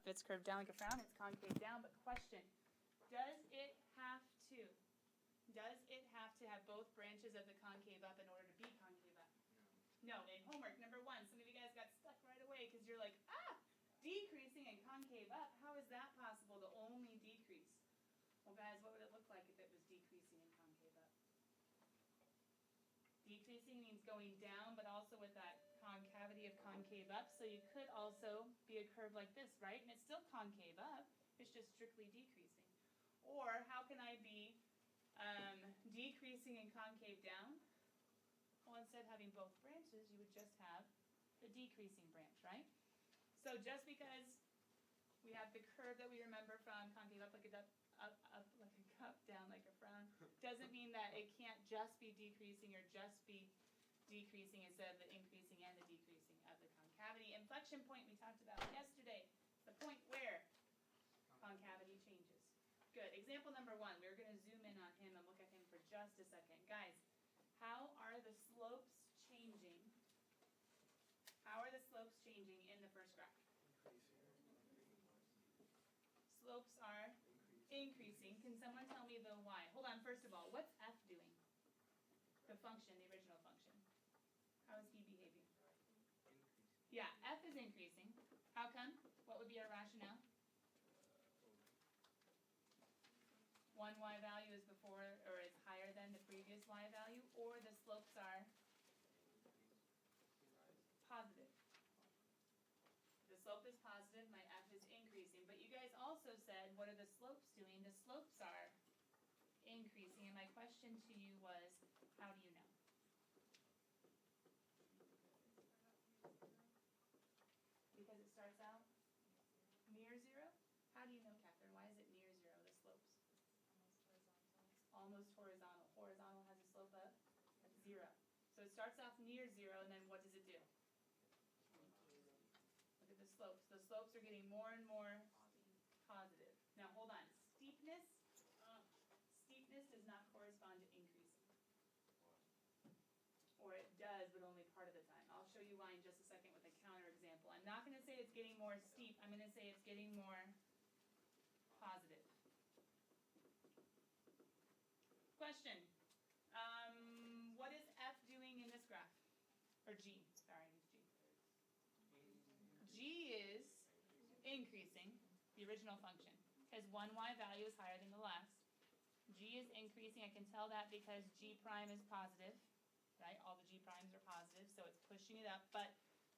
If it's curved down like a frown, it's concave down. But question, does it have to have both branches of the concave up in order to be concave up? No. In homework, number 1, some of you guys got stuck right away because you're like, decreasing and concave up. How is that possible to only decrease? Well, guys, what would it look like if it was decreasing and concave up? Decreasing means going down, but also with that concavity of concave up. So you could also be a curve like this, right? And it's still concave up. It's just strictly decreasing. Or how can I be decreasing and concave down? Well, instead of having both branches, you would just have the decreasing branch, right? So just because we have the curve that we remember from concave up like a duck, up like a cup, down like a frown, doesn't mean that it can't just be decreasing or just be decreasing instead of the increasing and the decreasing of the concavity. Inflection point we talked about yesterday, the point where concavity changes. Good. Example number 1. We're going to zoom in on him and look at him for just a second. Guys, how are the slopes changing? How are the slopes changing in the first graph? Slopes are increasing. Can someone tell me the y? Hold on, first of all, what's f doing? The function, the original function. How is he behaving? Yeah, f is increasing. How come? What would be our rationale? One y value is before or is higher than the previous y value, or the slopes are positive. The slope is positive, my f is increasing. But you guys also said, what are the slopes doing? The slopes are increasing. And my question to you was, how do you know? Because it starts out near 0? How do you know, Catherine? Why is it near 0, the slopes? Almost horizontal. Horizontal has a slope of 0. So it starts off near 0, and then what does it do? Look at the slopes. The slopes are getting more and more positive. Now hold on. Steepness does not correspond to increasing. Or it does, but only part of the time. I'll show you why in just a second with a counter example. I'm not going to say it's getting more steep. I'm going to say it's getting more positive. Question. What is f doing in this graph? Or g. Sorry, it's g. G is increasing, the original function, because one y value is higher than the last. G is increasing. I can tell that because g prime is positive, right? All the g primes are positive, so it's pushing it up, but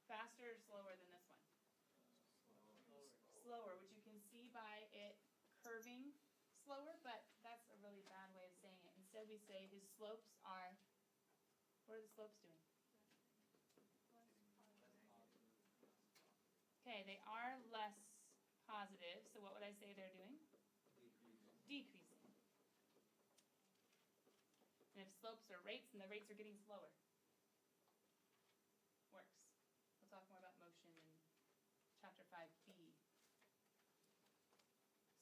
faster or slower than this one? Slower, which you can see by it curving slower, but that's a really bad way of saying it. Instead we say his slopes are, what are the slopes doing? Okay, they are less positive, so what would I say they're doing? Decreasing. And if slopes are rates, then the rates are getting slower. Works. We'll talk more about motion in chapter 5b.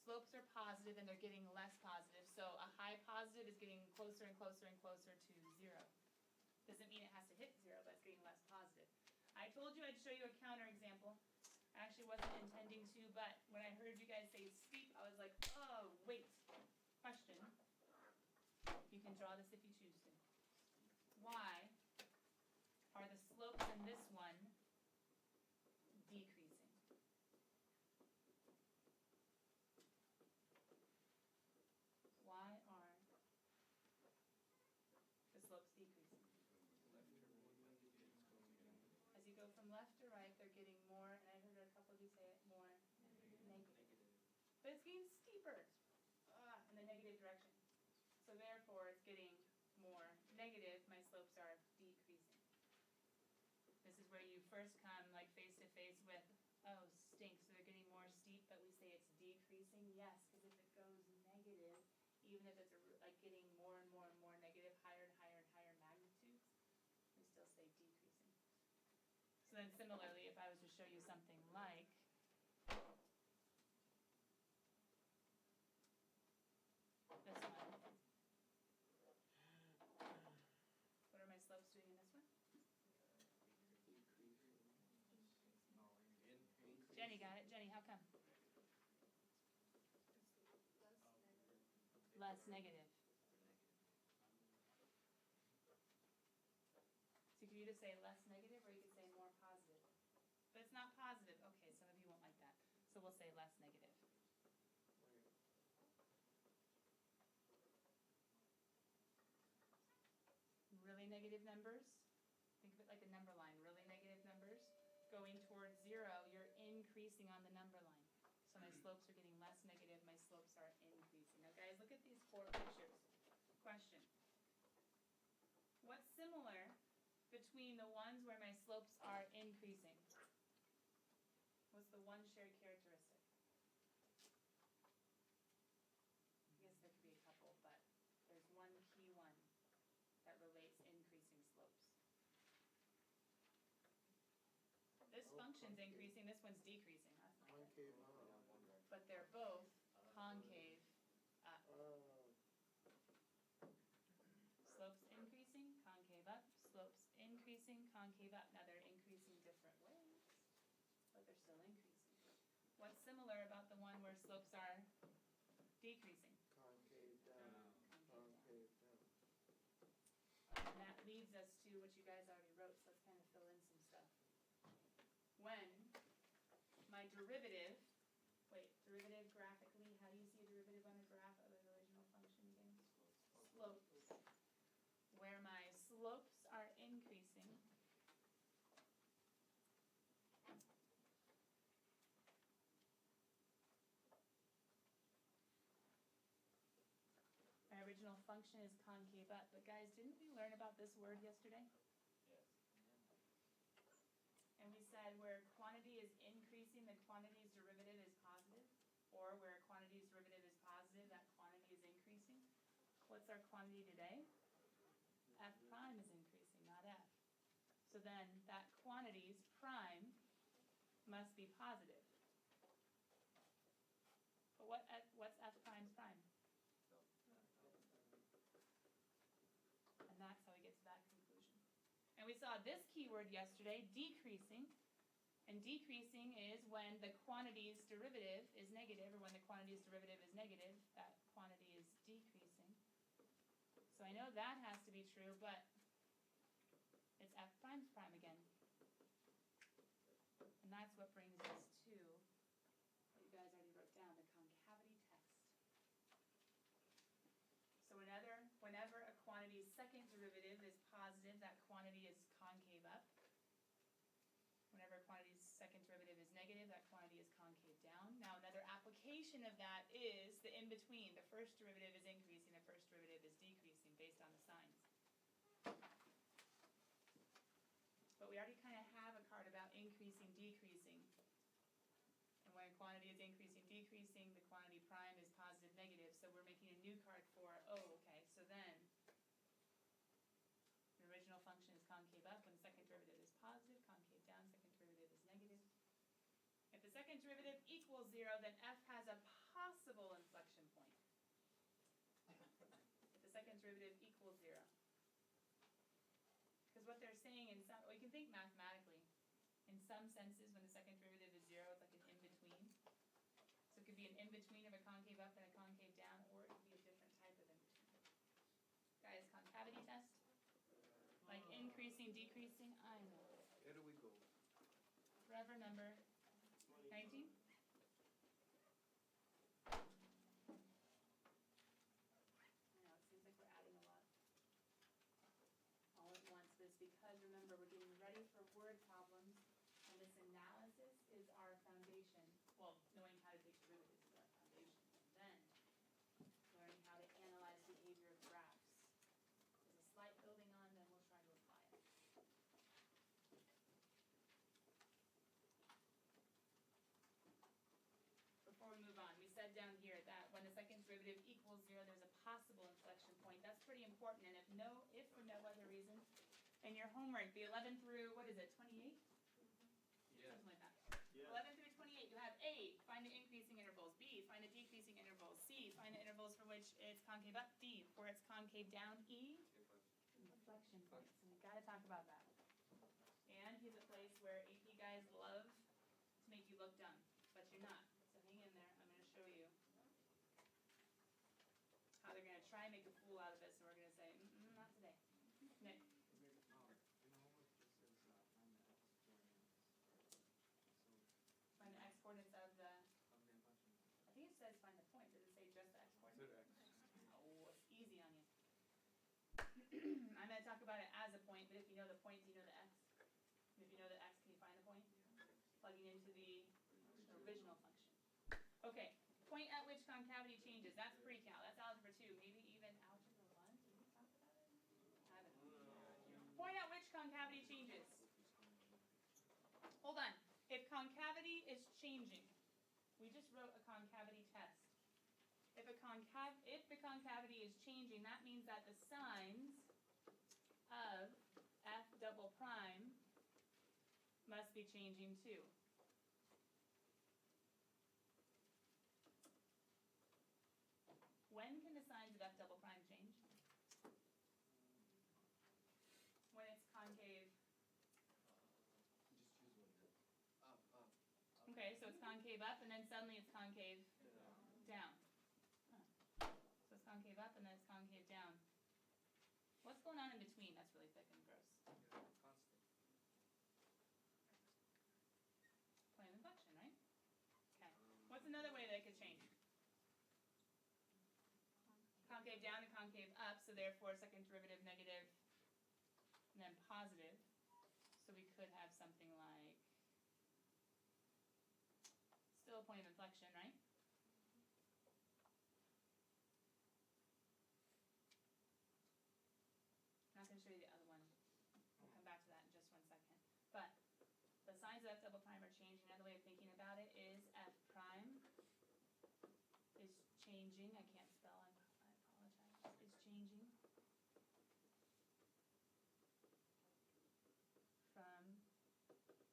Slopes are positive and they're getting less positive, so a high positive is getting closer and closer and closer to 0. Doesn't mean it has to hit 0, but it's getting less positive. I told you I'd show you a counter example. I actually wasn't intending to, but when I heard you guys say steep, I was like, oh, wait. Question. You can draw this if you choose to. Why are the slopes in this one decreasing? Why are the slopes decreasing? As you go from left to right, they're getting more, and I heard a couple of you say it, more negative. But it's getting steeper in the negative direction. So therefore, it's getting more negative. My slopes are decreasing. This is where you first come like face to face with, oh, stinks. So they're getting more steep, but we say it's decreasing. Yes, because if it goes negative, even if it's like getting more and more and more negative, higher and higher and higher magnitudes, we still say decreasing. So then similarly, if I was to show you something like this one, what are my slopes doing in this one? Jenny got it. Jenny, how come? less negative? So you could either say less negative or you could say more positive. But it's not positive. Okay, some of you won't like that. So we'll say less negative. Really negative numbers, think of it like a number line. Really negative numbers going towards 0, you're increasing on the number line. So my slopes are getting less negative, my slopes are increasing. Now guys, look at these 4 pictures. Question. What's similar between the ones where my slopes are increasing? What's the one shared characteristic? I guess there could be a couple, but there's one key one that relates increasing slopes. This function's increasing, this one's decreasing. That's not good. But they're both concave up. Slopes increasing, concave up. Slopes increasing, concave up. Now they're increasing different ways, but they're still increasing. What's similar about the one where slopes are decreasing? Concave down. Concave down. And that leads us to what you guys already wrote, so let's kind of fill in some stuff. When my derivative graphically, how do you see a derivative on a graph of an original function again? Slopes. Where my slopes are increasing, my original function is concave up. But guys, didn't we learn about this word yesterday? Yes. And we said where quantity is increasing, the quantity's derivative is positive. Or where quantity's derivative is positive, that quantity is increasing. What's our quantity today? F prime is increasing, not F. So then that quantity's prime must be positive. But what's F prime's prime? And that's how we get to that conclusion. And we saw this keyword yesterday, decreasing. And decreasing is when the quantity's derivative is negative, or when the quantity's derivative is negative, that quantity is decreasing. So I know that has to be true, but it's F prime's prime again. And that's what brings us to what you guys already wrote down, the concavity test. So whenever a quantity's second derivative is positive, that quantity is concave up. Whenever a quantity's second derivative is negative, that quantity is concave down. Now another application of that is the in-between. The first derivative is increasing, the first derivative is decreasing based on the signs. But we already kind of have a card about increasing, decreasing. And when a quantity is increasing, decreasing, the quantity prime is positive, negative. So we're making a new card for, so then the original function is concave up when the second derivative is positive, concave down, second derivative is negative. If the second derivative equals 0, then F has a possible inflection point. If the second derivative equals 0. Because what they're saying in some, we can think mathematically. In some senses, when the second derivative is 0, it's like an in-between. So it could be an in-between of a concave up and a concave down, or it could be a different type of in-between. Guys, concavity test? Like increasing, decreasing, I know. Where do we go? Forever number 19? I know, it seems like we're adding a lot all at once, but it's because, remember, we're getting ready for word problems, and this analysis is our foundation. Well, knowing how to take derivatives is our foundation. And then, learning how to analyze behavior of graphs. There's a slight building on, then we'll try to apply it. Before we move on, we said down here that when the second derivative equals 0, there's a possible inflection point. That's pretty important, and if for no other reason, in your homework, the 11 through, 28? Yeah. Something like that. Yeah. 11 through 28, you have A, find the increasing intervals. B, find the decreasing intervals. C, find the intervals for which it's concave up. D, where it's concave down. E, inflection points. And we've got to talk about that. And here's a place where AP guys love to make you look dumb, but you're not. So hang in there. I'm going to show you how they're going to try and make a fool out of this, and we're gonna say, not today. Nick, find the x coordinates of the. I think it says find the point. Does it say just the x coordinates? Oh, it's easy on you. I'm gonna talk about it as a point, but if you know the point, do you know the x? And if you know the x, can you find the point? Plugging into the original function. Okay, point at which concavity changes. That's pre-cal. That's algebra 2. Maybe even algebra 1. Did we talk about it? I don't know. Point at which concavity changes. Hold on. If concavity is changing, we just wrote a concavity test. If the concavity is changing, that means that the signs of f double prime must be changing too. When can the signs of f double prime change? When it's concave. Just choose one. Up. Okay, so it's concave up, and then suddenly it's concave down. So it's concave up, and then it's concave down. What's going on in between that's really thick and gross? Constant. Point of inflection, right? Okay. What's another way that it could change? Concave down and concave up, so therefore second derivative negative and then positive. So we could have something like, still a point of inflection, right? I'm not going to show you the other one. We'll come back to that in just 1 second. But the signs of f double prime are changing. Another way of thinking about it is f prime is changing. I can't spell, I apologize. Is changing from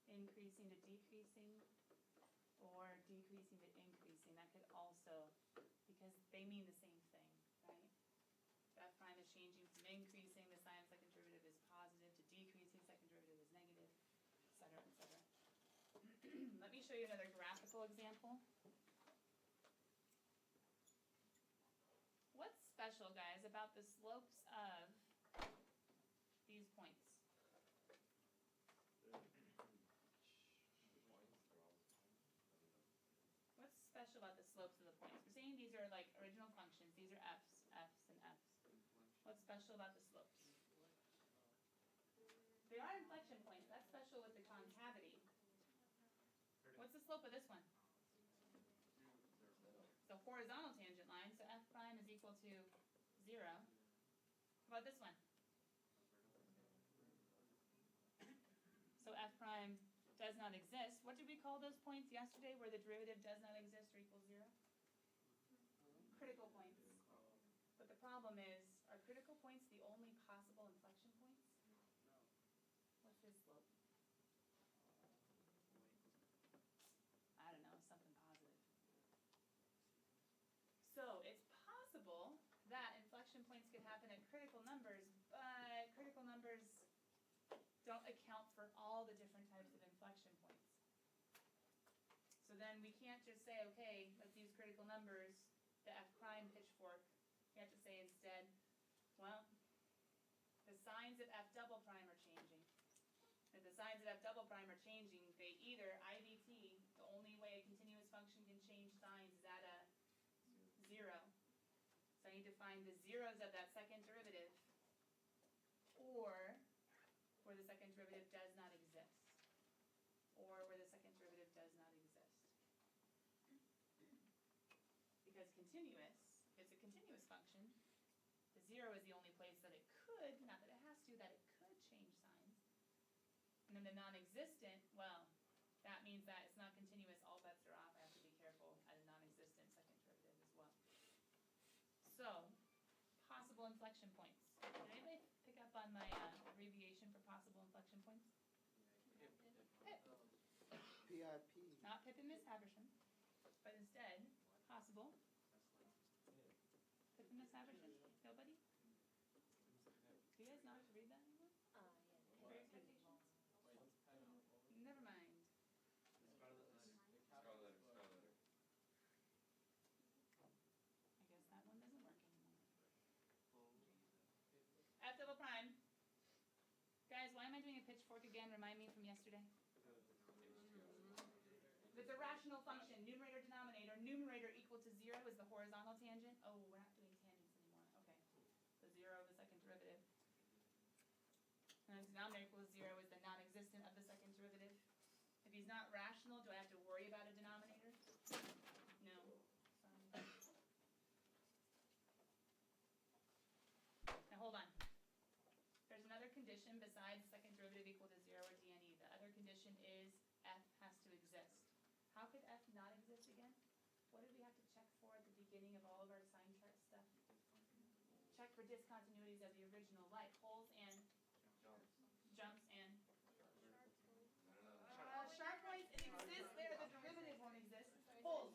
increasing to decreasing or decreasing to increasing. That could also, because they mean the same thing, right? F prime is changing from increasing, the sign of second derivative is positive, to decreasing, second derivative is negative, et cetera, et cetera. Let me show you another graphical example. What's special, guys, about the slopes of these points? What's special about the slopes of the points? We're saying these are like original functions. These are f's, f's, and f's. What's special about the slopes? They are inflection points. That's special with the concavity. What's the slope of this one? It's a horizontal tangent line, so f prime is equal to 0. How about this one? So f prime does not exist. What did we call those points yesterday where the derivative does not exist or equals 0? Critical points. But the problem is, are critical points the only possible inflection points? What's this slope? I don't know, something positive. So it's possible that inflection points could happen at critical numbers, but critical numbers don't account for all the different types of inflection points. So then we can't just say, okay, let's use critical numbers, the f prime pitchfork. We have to say instead, well, the signs of f double prime are changing. If the signs of f double prime are changing, they either, IDT, the only way a continuous function can change signs is at a 0. So I need to find the zeros of that second derivative, or where the second derivative does not exist, or where the second derivative does not exist. Because continuous, if it's a continuous function, the 0 is the only place that it could, not that it has to, that it could change signs. And then the non-existent, well, that means that it's not continuous, all bets are off. I have to be careful at a non-existent second derivative as well. So, possible inflection points. Did anybody pick up on my abbreviation for possible inflection points? PIP. PIP. Not Pip and Miss Haversham, but instead, possible. Pip and Miss Haversham? Nobody? Do you guys not have to read that anymore? For your expectations? Never mind. Scarlet letter. I guess that one doesn't work anymore. mind doing a pitchfork again? Remind me from yesterday. If it's a rational function, numerator, denominator, numerator equal to 0 is the horizontal tangent. Oh, we're not doing tangents anymore. Okay. The 0 of the second derivative. And the denominator equals 0 is the non-existent of the second derivative. If he's not rational, do I have to worry about a denominator? No. Sorry. Now hold on. There's another condition besides second derivative equal to 0 or dne. The other condition is f has to exist. How could f not exist again? What did we have to check for at the beginning of all of our sign chart stuff? Check for discontinuities of the original, like holes and jumps and sharp points. It exists there. The derivative won't exist. Holes,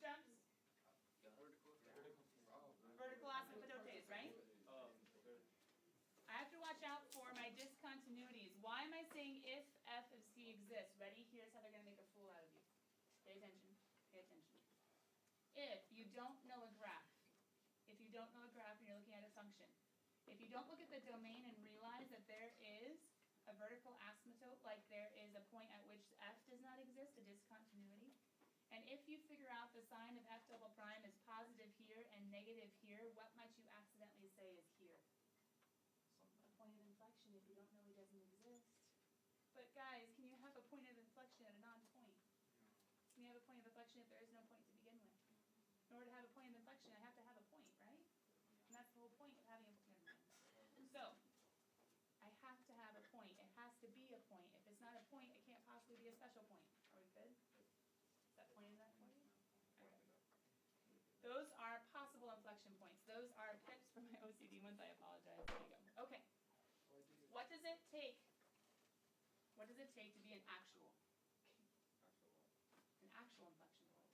jumps, vertical asymptotes, right? I have to watch out for my discontinuities. Why am I saying if f of c exists? Ready? Here's how they're going to make a fool out of you. Pay attention. Pay attention. If you don't know a graph, and you're looking at a function, if you don't look at the domain and realize that there is a vertical asymptote, like there is a point at which f does not exist, a discontinuity, and if you figure out the sign of f double prime is positive here and negative here, what might you accidentally say is here? A point of inflection if you don't know he doesn't exist. But guys, can you have a point of inflection at a non-point? Can you have a point of inflection if there is no point to begin with? In order to have a point of inflection, I have to have a point, right? And that's the whole point of having a point. So, I have to have a point. It has to be a point. If it's not a point, it can't possibly be a special point. Are we good? Is that point in that for you? Okay. Those are possible inflection points. Those are pips for my OCD ones. I apologize. There you go. Okay. What does it take? What does it take to be an actual? An actual inflection point.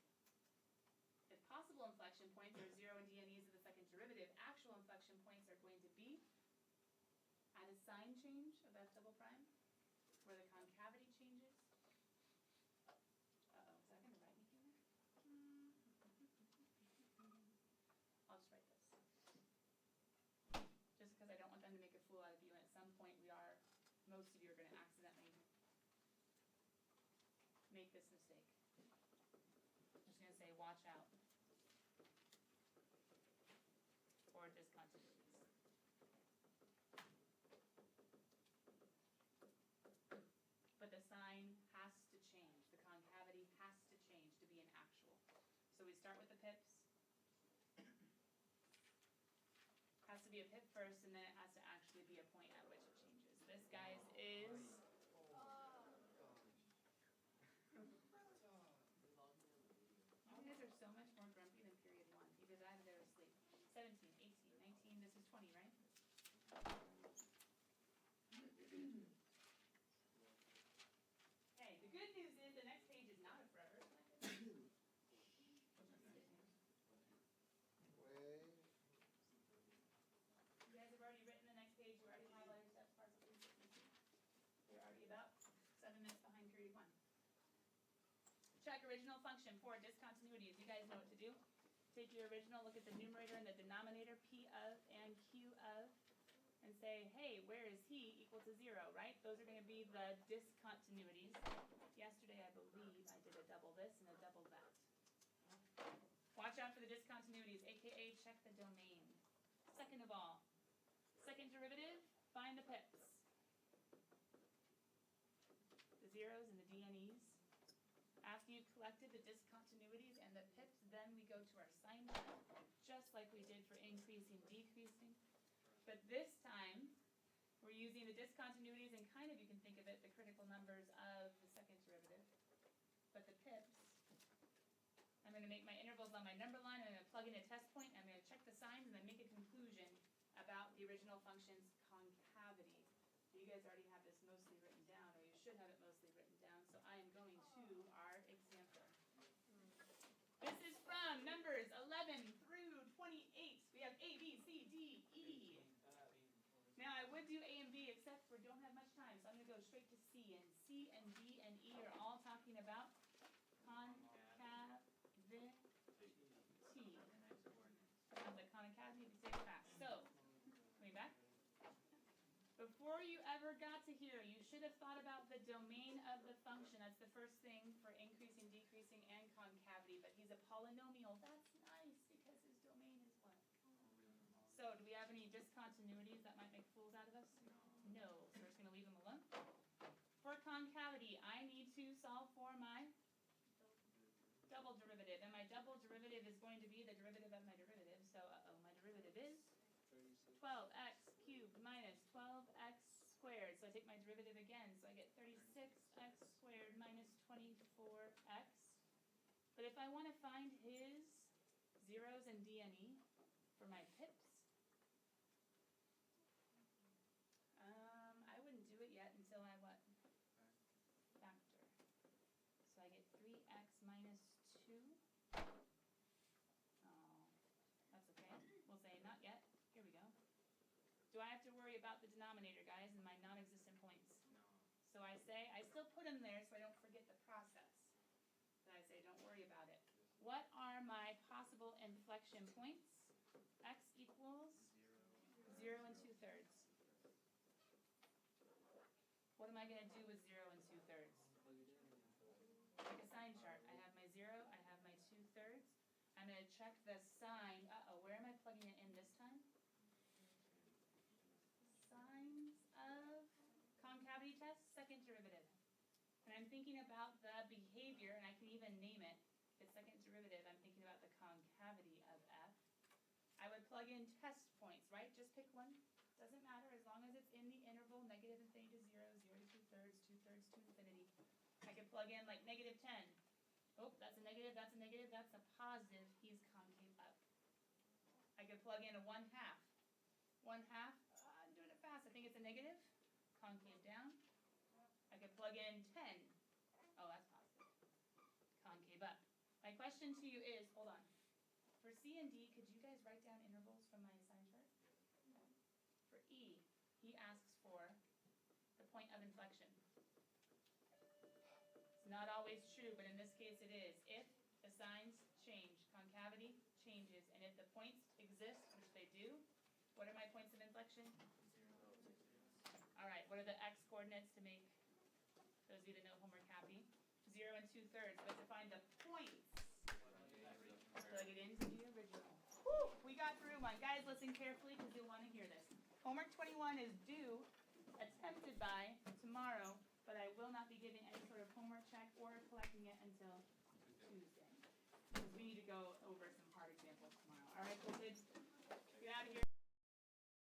If possible inflection points are 0 and dne's of the second derivative, actual inflection points are going to be at a sign change of f double prime, where the concavity changes. Uh-oh, is that going to write me here? I'll just write this. Just because I don't want them to make a fool out of you, and at some point most of you are going to accidentally make this mistake. I'm just going to say, watch out for discontinuities. But the sign has to change. The concavity has to change to be an actual. So we start with the pips. Has to be a pip first, and then it has to actually be a point at which it changes. This, guys, is... You guys are so much more grumpy than period 1. Either that or they're asleep. 17, 18, 19, this is 20, right? Okay, the good news is the next page is not a forever. You guys have already written the next page. You already highlighted steps, parts of these. You're already about 7 minutes behind period 1. Check original function for discontinuities. You guys know what to do. Take your original, look at the numerator and the denominator, P of and Q of, and say, hey, where is he equal to 0, right? Those are going to be the discontinuities. Yesterday, I believe, I did a double this and a double that. Watch out for the discontinuities, aka check the domain. Second of all, second derivative, find the pips. The zeros and the dne's. After you've collected the discontinuities and the pips, then we go to our sign chart, just like we did for increasing, decreasing. But this time, we're using the discontinuities and kind of, you can think of it, the critical numbers of the second derivative. But the pips, I'm going to make my intervals on my number line, I'm going to plug in a test point, I'm going to check the signs, and then make a conclusion about the original function's concavity. You guys already have this mostly written down, or you should have it mostly written down, so I am going to our example. This is from numbers 11 through 28. We have A, B, C, D, E. Now I would do A and B, except we don't have much time, so I'm going to go straight to C. And C and D and E are all talking about concavity. Sounds like concavity if you say it fast. So, coming back. Before you ever never got to here. You should have thought about the domain of the function. That's the first thing for increasing, decreasing, and concavity. But he's a polynomial. That's nice because his domain is what? So do we have any discontinuities that might make fools out of us? No. So we're just going to leave them alone. For concavity, I need to solve for my double derivative. And my double derivative is going to be the derivative of my derivative. So, my derivative is 12x cubed minus 12x squared. So I take my derivative again. So I get 36x squared minus 24x. But if I want to find his zeros and d and e for my pips, I wouldn't do it yet until I what? Factor. So I get 3x minus 2. Oh, that's okay. We'll say not yet. Here we go. Do I have to worry about the denominator, guys, and my non-existent points? No. So I say, I still put them there so I don't forget the process. But I say, don't worry about it. What are my possible inflection points? X equals 0 and 2/3. What am I going to do with 0 and 2/3? Like a sign chart. I have my 0, I have my 2/3. I'm going to check the sign. Where am I plugging it in this time? Signs of concavity test, second derivative. And I'm thinking about the behavior, and I can even name it. The second derivative, I'm thinking about the concavity of f. I would plug in test points, right? Just pick one. Doesn't matter as long as it's in the interval negative infinity to 0, 0 to 2/3, 2/3 to infinity. I could plug in like negative 10. Oh, that's a negative, that's a negative, that's a positive. He's concave up. I could plug in a 1/2. 1/2, I'm doing it fast. I think it's a negative. Concave down. I could plug in 10. Oh, that's positive. Concave up. My question to you is, hold on. For C and D, could you guys write down intervals from my sign chart? For E, he asks for the point of inflection. It's not always true, but in this case it is. If the signs change, concavity changes, and if the points exist, which they do, what are my points of inflection? All right, what are the x coordinates to make those of you that know homework happy? 0 and 2/3, but to find the points, plug it into the original. Whew, we got through one. Guys, listen carefully because you'll want to hear this. Homework 21 is due, attempted by tomorrow, but I will not be giving any sort of homework check or collecting it until Tuesday. Because we need to go over some hard examples tomorrow. All right, we'll